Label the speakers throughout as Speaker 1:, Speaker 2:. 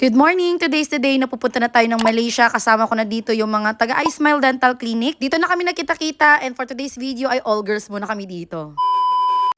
Speaker 1: Good morning! Today's the day na pupunta na tayo ng Malaysia. Kasama ko na dito yung mga taga iSmile Dental Clinic. Dito na kami nakita-kita and for today's video ay all girls muna kami dito.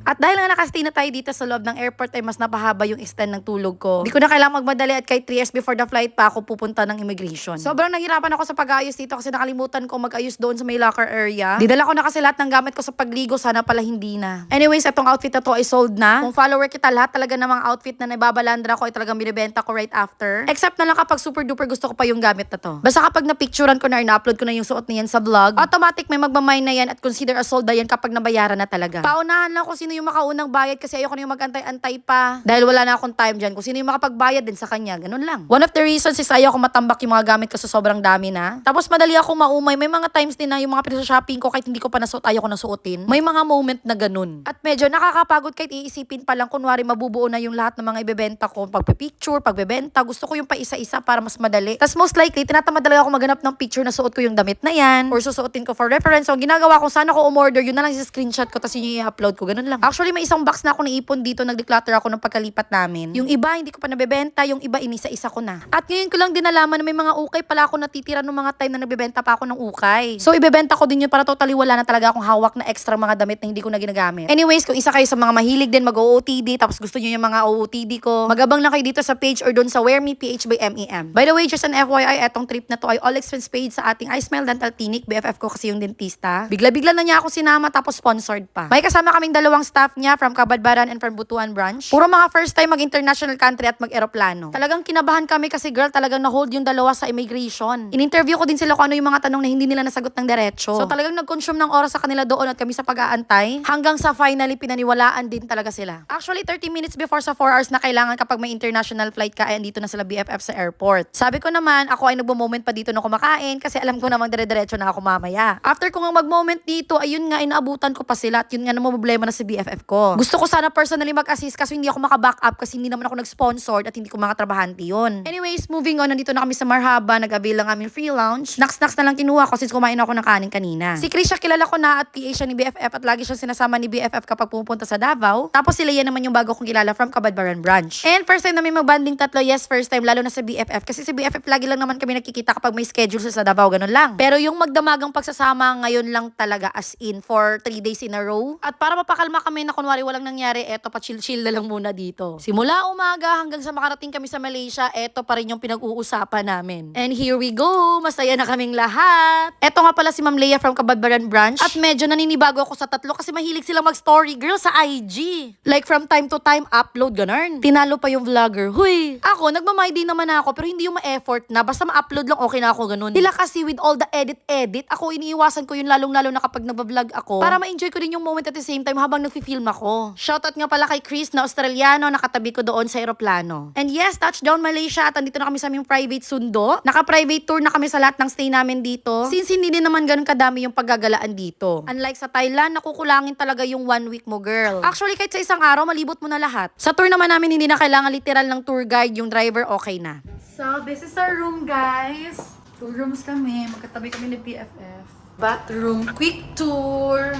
Speaker 1: At dahil nga nakastay na tayo dito sa loob ng airport ay mas napahaba yung extend ng tulog ko. Hindi ko na kailangang magmadali at kahit 3 hours before the flight pa ako pupunta ng immigration. Sobrang nahirapan ako sa pag-ayos dito kasi nakalimutan ko mag-ayos doon sa may locker area. Didala ko na kasi lahat ng gamit ko sa pagligo, sana pala hindi na. Anyways, itong outfit na to ay sold na. Kung follower kita, lahat talaga ng mga outfit na nababalandra ko ay talagang binibenta ko right after. Except na lang kapag super duper gusto ko pa yung gamit na to. Basta kapag na-picturean ko na na-upload ko na yung suot niyan sa vlog, automatic may magmamine na yan at consider as sold na yan kapag nabayaran na talaga. Paunahan lang kung sino yung makaunang bayad kasi ayoko na yung mag-antay-antay pa. Dahil wala na akong time dyan. Kung sino yung makapagbayad din sa kanya, ganun lang. One of the reasons is ayoko matambak yung mga gamit ko sa sobrang dami na. Tapos madali ako maumay. May mga times din na yung mga pinasa-shopping ko kahit hindi ko pa nasuot, ayoko na suotin. May mga moment na ganun. At medyo nakakapagod kahit iisipin pa lang kunwari mabubuo na yung lahat ng mga ibebenta ko. Pagpipicture, pagbebenta, gusto ko yung pa isa-isa para mas madali. Tapos most likely, tinatamad talaga ako maghanap ng picture na suot ko yung damit na yan or susuotin ko for reference. So, ang ginagawa ko, sana ko umorder, yun na lang sa screenshot ko tapos yun yung i-upload ko. Ganun lang. Actually, may isang box na ako naipon dito, nag-declutter ako ng pagkalipat namin. Yung iba, hindi ko pa nabebenta, yung iba, inisa-isa ko na. At ngayon ko lang din nalaman na may mga ukay pala ako natitira nung mga time na nagbebenta pa ako ng ukay. So, ibebenta ko din yun para totally wala na talaga akong hawak na extra mga damit na hindi ko na ginagamit. Anyways, kung isa kayo sa mga mahilig din mag-OOTD, tapos gusto nyo yung mga OOTD ko, magabang lang kayo dito sa page or doon sa Wear Me PH by MEM. By the way, just an FYI, etong trip na to ay all expense paid sa ating iSmile Dental Clinic. BFF ko kasi yung dentista. Bigla-bigla na niya ako sinama tapos sponsored pa. May kasama kaming dalawang staff niya from Kabadbaran and from Butuan branch. Puro mga first time mag-international country at mag-eroplano. Talagang kinabahan kami kasi girl, talagang na-hold yung dalawa sa immigration. In-interview ko din sila kung ano yung mga tanong na hindi nila nasagot ng diretso. So talagang nag-consume ng oras sa kanila doon at kami sa pag-aantay. Hanggang sa finally pinaniwalaan din talaga sila. Actually, 30 minutes before sa 4 hours na kailangan kapag may international flight ka ay andito na sila BFF sa airport. Sabi ko naman, ako ay nagbo-moment pa dito na kumakain kasi alam ko namang dire-diretso na ako mamaya. After ko nga mag-moment dito, ayun nga, inaabutan ko pa sila at yun nga naman problema na sa BFF ko. Gusto ko sana personally mag-assist kasi hindi ako maka-back up kasi hindi naman ako nag-sponsored at hindi ko mga trabahante yun. Anyways, moving on, nandito na kami sa Marhaba, nag-avail lang kami free lounge. Snacks na lang kinuha ko since kumain ako ng kanin kanina. Si Krisha kilala ko na at PA siya ni BFF at lagi siyang sinasama ni BFF kapag pumupunta sa Davao. Tapos sila yan naman yung bago kong kilala from Kabadbaran branch. And first time namin mag-banding tatlo, yes, first time lalo na sa BFF kasi si BFF lagi lang naman kami nakikita kapag may schedule sa Davao, ganun lang. Pero yung magdamagang pagsasama ngayon lang talaga as in for 3 days in a row. At para mapakalma kami na kunwari walang nangyari, eto pa chill-chill na lang muna dito. Simula umaga hanggang sa makarating kami sa Malaysia, eto pa rin yung pinag-uusapan namin. And here we go! Masaya na kaming lahat! Eto nga pala si Ma'am Leia from Kabadbaran branch. At medyo naninibago ako sa tatlo kasi mahilig silang mag-story girl sa IG. Like from time to time, upload ganun. Tinalo pa yung vlogger. Huy! Ako, nagmamay din naman ako pero hindi yung ma-effort na. Basta ma-upload lang okay na ako ganun. Sila kasi with all the edit, ako iniiwasan ko yun lalong-lalo na kapag nagbablog ako para ma-enjoy ko din yung moment at the same time habang nagfi-film ako. Shoutout nga pala kay Chris na Australiano, nakatabi ko doon sa aeroplano. And yes, touchdown Malaysia at andito na kami sa aming private sundo. Naka-private tour na kami sa lahat ng stay namin dito. Since hindi din naman ganun kadami yung paggagalaan dito. Unlike sa Thailand, nakukulangin talaga yung 1 week mo, girl. Actually, kahit sa isang araw, malibot mo na lahat. Sa tour naman namin, hindi na kailangan literal ng tour guide. Yung driver, okay na. So, this is our room, guys. 2 rooms kami. Magkatabi kami ni BFF. Bathroom, quick tour.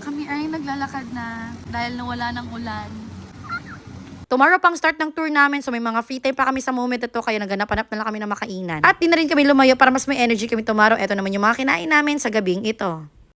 Speaker 1: Kami ay naglalakad na dahil nawala ng ulan. Tomorrow pang start ng tour namin, so may mga free time pa kami sa moment ito, kaya naghanap-hanap na lang kami ng makainan. At di na rin kami lumayo para mas may energy kami tomorrow. Ito naman yung mga kinain namin sa gabing ito.